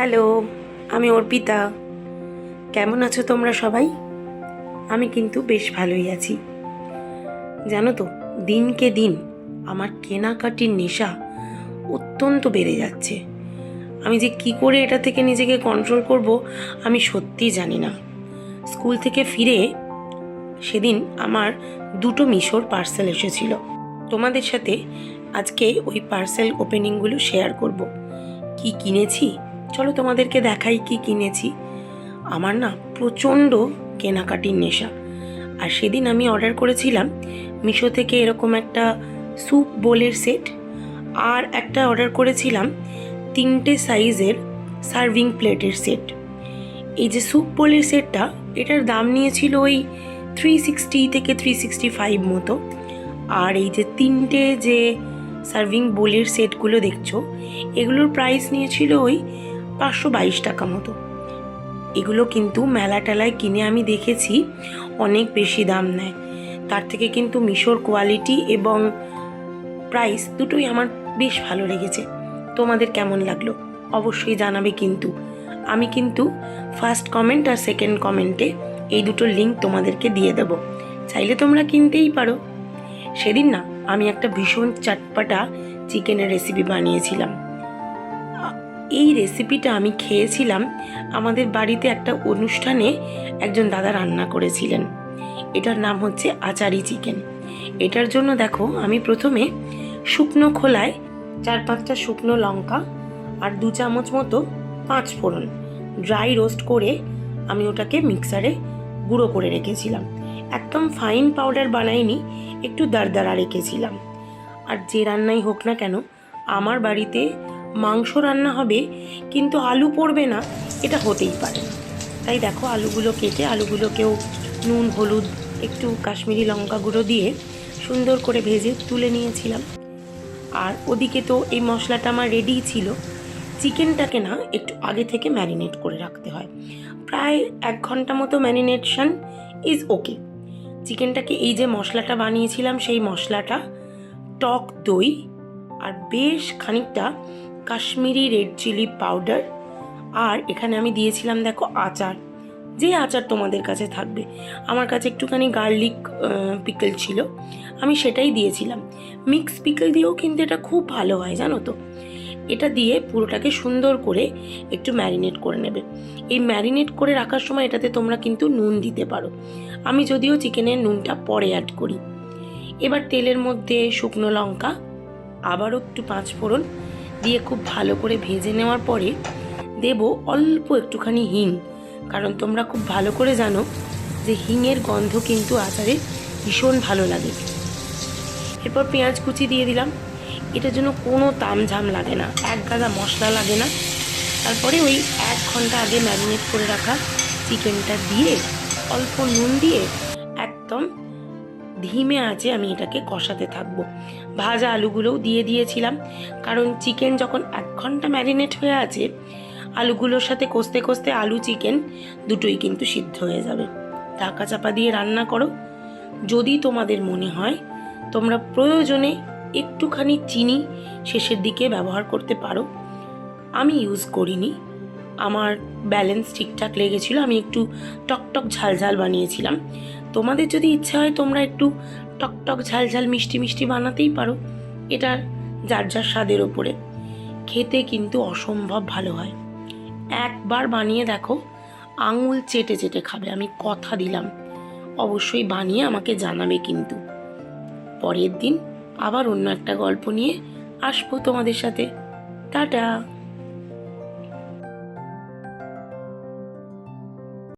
Hello, আমি অর্পিতা। কেমন আছো তোমরা সবাই? আমি কিন্তু বেশ ভালোই আছি। জানো তো, দিনকে দিন আমার কেনাকাটির নেশা অত্যন্ত বেড়ে যাচ্ছে। আমি যে কি করে এটা থেকে নিজেকে কন্ট্রোল করব আমি সত্যিই জানি না। স্কুল থেকে ফিরে সেদিন আমার দুটো মিশোর পার্সেল এসেছিল। তোমাদের সাথে আজকে ওই পার্সেল ওপেনিংগুলো শেয়ার করব। কি কিনেছি চলো তোমাদেরকে দেখাই কি কিনেছি। আমার না প্রচণ্ড কেনাকাটির নেশা। আর সেদিন আমি অর্ডার করেছিলাম মিশো থেকে এরকম একটা স্যুপ বোলের সেট, আর একটা অর্ডার করেছিলাম 3টে সাইজের সার্ভিং প্লেটের সেট। এই যে স্যুপ বোলের সেটটা, এটার দাম নিয়েছিল ওই 360 থেকে 365 মতো। আর এই যে 3টে যে সার্ভিং বোলের সেটগুলো দেখছো, এগুলোর প্রাইস নিয়েছিল ওই 522 টাকা মতো। এগুলো কিন্তু মেলা টেলায় কিনে আমি দেখেছি অনেক বেশি দাম নেয়। তার থেকে কিন্তু মিশোর কোয়ালিটি এবং প্রাইস দুটোই আমার বেশ ভালো লেগেছে। তোমাদের কেমন লাগলো অবশ্যই জানাবে। কিন্তু আমি কিন্তু ফার্স্ট কমেন্ট আর সেকেন্ড কমেন্টে এই দুটো লিঙ্ক তোমাদেরকে দিয়ে দেবো, চাইলে তোমরা কিনতেই পারো। সেদিন না আমি একটা ভীষণ চটপটা চিকেনের রেসিপি বানিয়েছিলাম। এই রেসিপিটা আমি খেয়েছিলাম আমাদের বাড়িতে একটা অনুষ্ঠানে, একজন দাদা রান্না করেছিলেন। এটার নাম হচ্ছে আচারি চিকেন। এটার জন্য দেখো আমি প্রথমে শুকনো খোলায় 4-5টা শুকনো লঙ্কা আর 2 চামচ মতো 5 ফোড়ন ড্রাই রোস্ট করে আমি ওটাকে মিক্সারে গুঁড়ো করে রেখেছিলাম। একদম ফাইন পাউডার বানাইনি, একটু দারদারা রেখেছিলাম। আর যে রান্নাই হোক না কেন, আমার বাড়িতে মাংস রান্না হবে কিন্তু আলু পড়বে না, এটা হতেই পারে না। তাই দেখো আলুগুলো কেটে আলুগুলোকেও নুন হলুদ একটু কাশ্মীরি লঙ্কা গুঁড়ো দিয়ে সুন্দর করে ভেজে তুলে নিয়েছিলাম। আর ওদিকে তো এই মশলাটা আমার রেডিই ছিল। চিকেনটাকে না একটু আগে থেকে ম্যারিনেট করে রাখতে হয়, প্রায় 1 ঘন্টা মতো ম্যারিনেশন ইজ ওকে। চিকেনটাকে এই যে মশলাটা বানিয়েছিলাম সেই মশলাটা, টক দই আর বেশ খানিকটা কাশ্মীরি রেড চিলি পাউডার, আর এখানে আমি দিয়েছিলাম দেখো আচার, যে আচার তোমাদের কাছে থাকবে। আমার কাছে একটুখানি গার্লিক পিকল ছিল, আমি সেটাই দিয়েছিলাম। মিক্স পিকল দিয়েও কিন্তু এটা খুব ভালো হয় জানো তো। এটা দিয়ে পুরোটাকে সুন্দর করে একটু ম্যারিনেট করে নেবে। এই ম্যারিনেট করে রাখার সময় এটাতে তোমরা কিন্তু নুন দিতে পারো, আমি যদিও চিকেনের নুনটা পরে অ্যাড করি। এবার তেলের মধ্যে শুকনো লঙ্কা আবারও একটু 5 ফোড়ন দিয়ে খুব ভালো করে ভেজে নেওয়ার পরে দেব অল্প একটুখানি হিং, কারণ তোমরা খুব ভালো করে জানো যে হিংয়ের গন্ধ কিন্তু আচারে ভীষণ ভালো লাগে। এরপর পেঁয়াজ কুচি দিয়ে দিলাম। এটার জন্য কোনো তামঝাম লাগে না, এক গাদা মশলা লাগে না। তারপরে ওই 1 ঘন্টা আগে ম্যারিনেট করে রাখা চিকেনটা দিয়ে অল্প নুন দিয়ে একদম ধিমে আঁচে আমি এটাকে কষাতে থাকবো। ভাজা আলুগুলোও দিয়ে দিয়েছিলাম, কারণ চিকেন যখন 1 ঘন্টা ম্যারিনেট হয়ে আছে, আলুগুলোর সাথে কষতে কষতে আলু চিকেন দুটোই কিন্তু সিদ্ধ হয়ে যাবে। ঢাকা চাপা দিয়ে রান্না করো। যদি তোমাদের মনে হয় তোমরা প্রয়োজনে একটুখানি চিনি শেষের দিকে ব্যবহার করতে পারো, আমি ইউজ করিনি, আমার ব্যালেন্স ঠিকঠাক লেগেছিল। আমি একটু টকটক ঝালঝাল বানিয়েছিলাম। তোমাদের যদি ইচ্ছা হয় তোমরা একটু টকটক ঝালঝাল মিষ্টি মিষ্টি বানাতেই পারো, এটা যার যার স্বাদের ওপরে। খেতে কিন্তু অসম্ভব ভালো হয়। একবার বানিয়ে দেখো, আঙুল চেটে চেটে খাবে, আমি কথা দিলাম। অবশ্যই বানিয়ে আমাকে জানাবে কিন্তু। পরের দিন আবার অন্য একটা গল্প নিয়ে আসবো তোমাদের সাথে। টাটা।